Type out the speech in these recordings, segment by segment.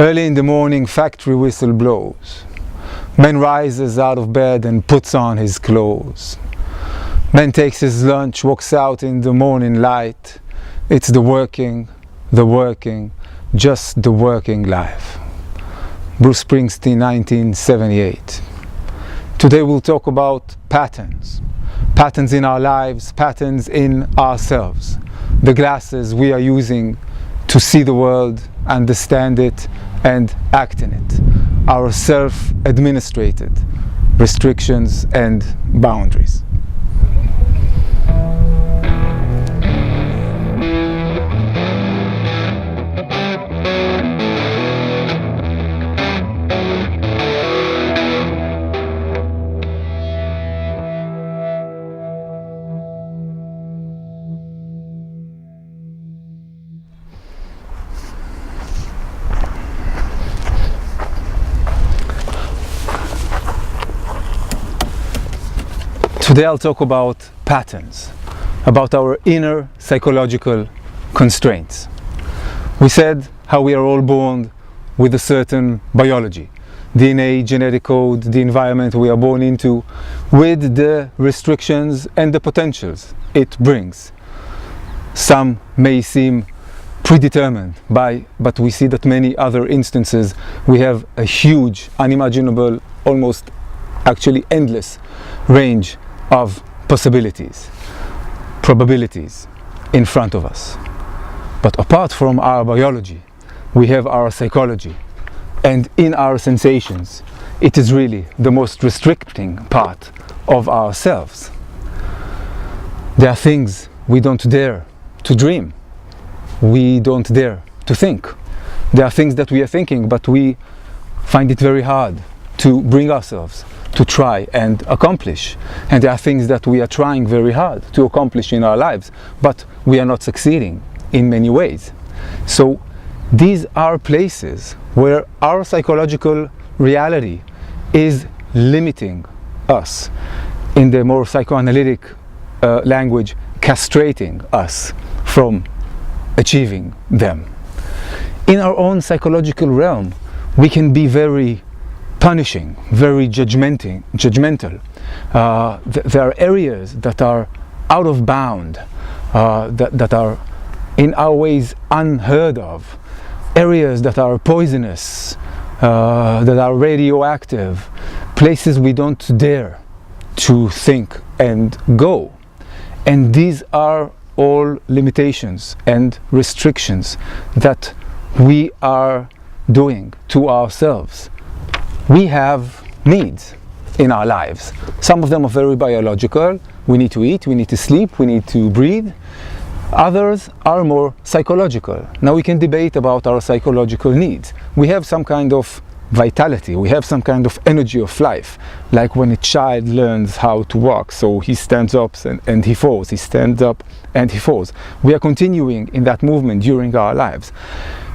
Early in the morning, factory whistle blows. Man rises out of bed and puts on his clothes. Man takes his lunch, walks out in the morning light. It's the working, just the working life. Bruce Springsteen, 1978. Today we'll talk about patterns. Patterns in our lives, patterns in ourselves. The glasses we are using to see the world, understand it, and act in it. Our self-administrated restrictions and boundaries. Today I'll talk about patterns, about our inner psychological constraints. We said how we are all born with a certain biology, DNA, genetic code, the environment we are born into, with the restrictions and the potentials it brings. Some may seem predetermined but we see that many other instances we have a huge, unimaginable, almost actually endless range of possibilities, probabilities in front of us. But apart from our biology, we have our psychology, and in our sensations, it is really the most restricting part of ourselves. There are things we don't dare to dream, we don't dare to think. There are things that we are thinking, but we find it very hard to bring ourselves to try and accomplish. And there are things that we are trying very hard to accomplish in our lives, but we are not succeeding in many ways. So these are places where our psychological reality is limiting us. In the more psychoanalytic language, castrating us from achieving them. In our own psychological realm, we can be very punishing, very judgmental. There are areas that are out of bound, that are in our ways unheard of, areas that are poisonous, that are radioactive, places we don't dare to think and go. And these are all limitations and restrictions that we are doing to ourselves. We have needs in our lives. Some of them are very biological. We need to eat, we need to sleep, we need to breathe. Others are more psychological. Now we can debate about our psychological needs. We have some kind of vitality, we have some kind of energy of life, like when a child learns how to walk, so he stands up and he falls, he stands up and he falls. We are continuing in that movement during our lives.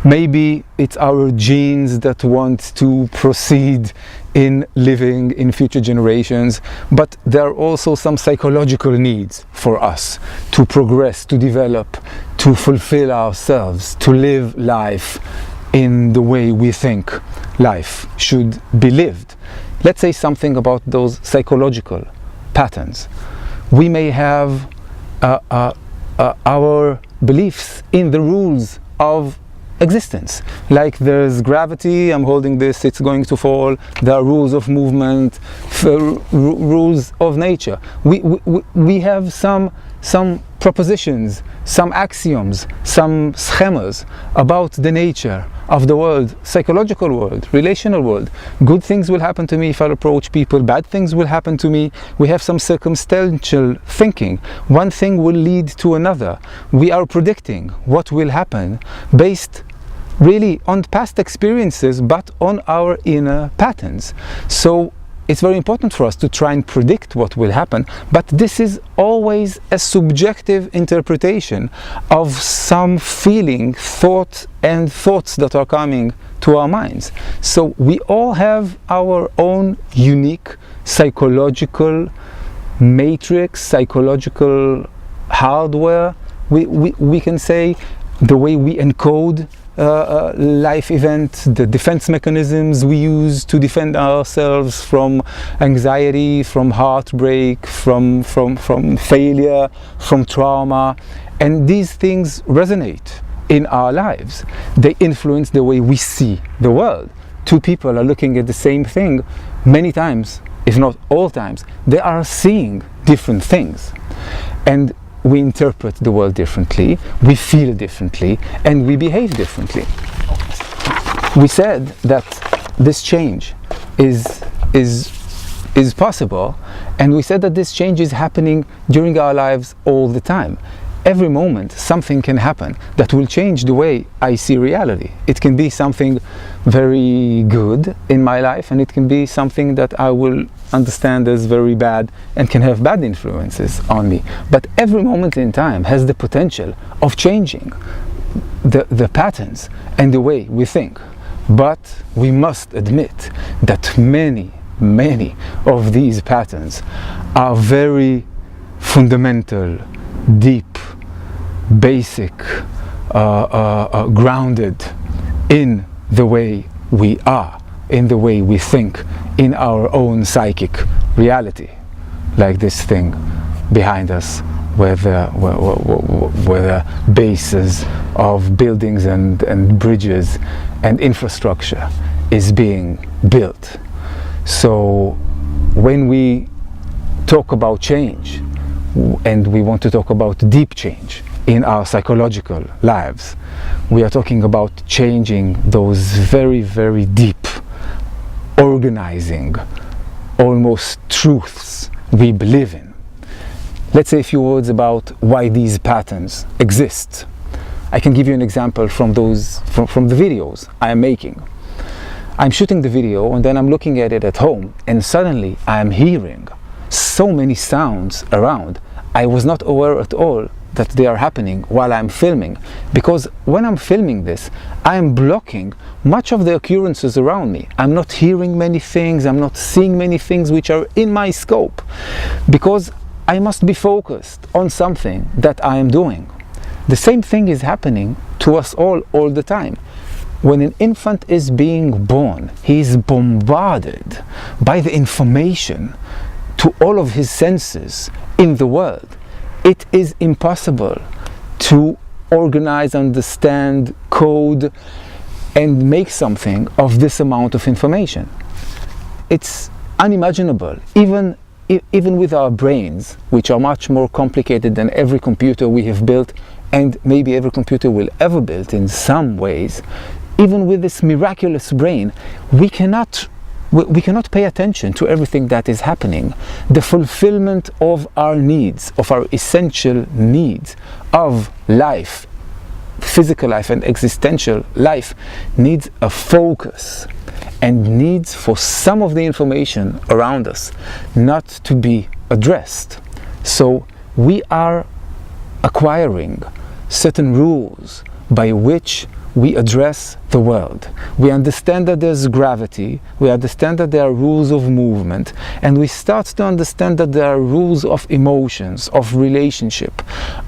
Maybe it's our genes that want to proceed in living in future generations, but there are also some psychological needs for us to progress, to develop, to fulfill ourselves, to live life in the way we think life should be lived. Let's say something about those psychological patterns. We may have our beliefs in the rules of existence, like there's gravity, I'm holding this, it's going to fall. There are rules of movement, rules of nature. We have some propositions, some axioms, some schemas about the nature of the world, psychological world, relational world. Good things will happen to me if I approach people, bad things will happen to me. We have some circumstantial thinking. One thing will lead to another. We are predicting what will happen based really on past experiences, but on our inner patterns. So it's very important for us to try and predict what will happen, but this is always a subjective interpretation of some feeling, thought, and thoughts that are coming to our minds. So we all have our own unique psychological matrix, psychological hardware, we can say, the way we encode life events, the defense mechanisms we use to defend ourselves from anxiety, from heartbreak, from failure, from trauma. And these things resonate in our lives. They influence the way we see the world. Two people are looking at the same thing many times, if not all times. They are seeing different things. And we interpret the world differently, we feel differently, and we behave differently. We said that this change is possible, and we said that this change is happening during our lives all the time. Every moment something can happen that will change the way I see reality. It can be something very good in my life, and it can be something that I will understand as very bad and can have bad influences on me. But every moment in time has the potential of changing the patterns and the way we think. But we must admit that many of these patterns are very fundamental, deep, basic, grounded in the way we are, in the way we think, in our own psychic reality. Like this thing behind us, where the bases of buildings and bridges and infrastructure is being built. So when we talk about change, and we want to talk about deep change in our psychological lives, we are talking about changing those very, very deep, organizing, almost truths we believe in. Let's say a few words about why these patterns exist. I can give you an example from the videos I am making. I'm shooting the video and then I'm looking at it at home, and suddenly I am hearing so many sounds around. I was not aware at all that they are happening while I'm filming, because when I'm filming this, I am blocking much of the occurrences around me. I'm not hearing many things, I'm not seeing many things which are in my scope, because I must be focused on something that I am doing. The same thing is happening to us all the time. When an infant is being born, he is bombarded by the information to all of his senses in the world. It is impossible to organize, understand, code, and make something of this amount of information. It's unimaginable, even with our brains, which are much more complicated than every computer we have built, and maybe every computer will ever build in some ways. Even with this miraculous brain, we cannot pay attention to everything that is happening. The fulfillment of our needs, of our essential needs of life, physical life and existential life, needs a focus and needs for some of the information around us not to be addressed. So we are acquiring certain rules by which we address the world. We understand that there's gravity, we understand that there are rules of movement, and we start to understand that there are rules of emotions, of relationship,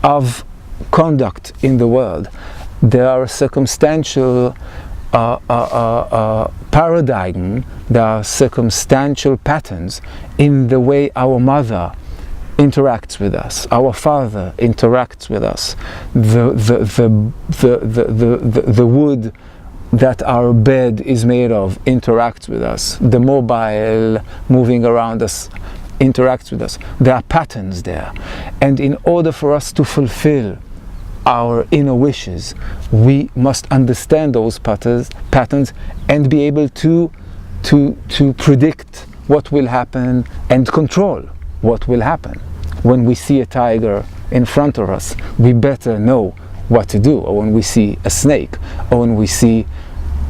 of conduct in the world. There are circumstantial paradigm, there are circumstantial patterns in the way our mother interacts with us, our father interacts with us, the wood that our bed is made of interacts with us, the mobile moving around us interacts with us. There are patterns there, and in order for us to fulfill our inner wishes, we must understand those patterns and be able to predict what will happen and control what will happen. When we see a tiger in front of us, we better know what to do. Or when we see a snake, or when we see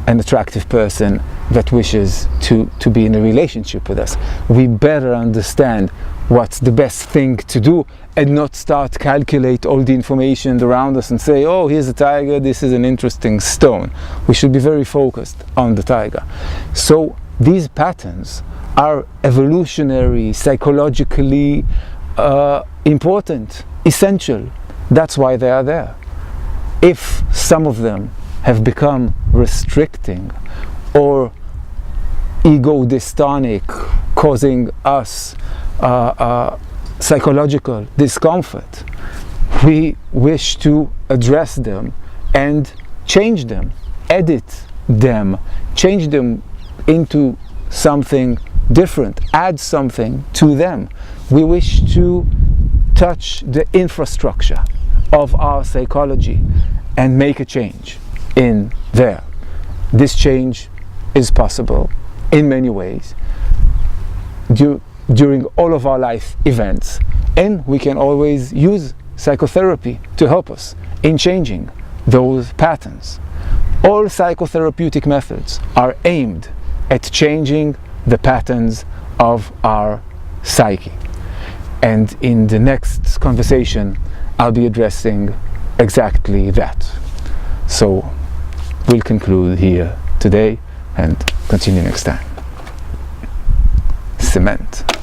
an attractive person that wishes to be in a relationship with us, we better understand what's the best thing to do and not start calculate all the information around us and say, oh, here's a tiger, this is an interesting stone. We should be very focused on the tiger. So these patterns are evolutionary, psychologically important, essential. That's why they are there. if some of them have become restricting or ego dystonic, causing us psychological discomfort, we wish to address them and change them, edit them, change them into something different, add something to them. We wish to touch the infrastructure of our psychology and make a change in there. This change is possible in many ways during all of our life events, and we can always use psychotherapy to help us in changing those patterns. All psychotherapeutic methods are aimed at changing the patterns of our psyche. And in the next conversation, I'll be addressing exactly that. So we'll conclude here today and continue next time. Cement.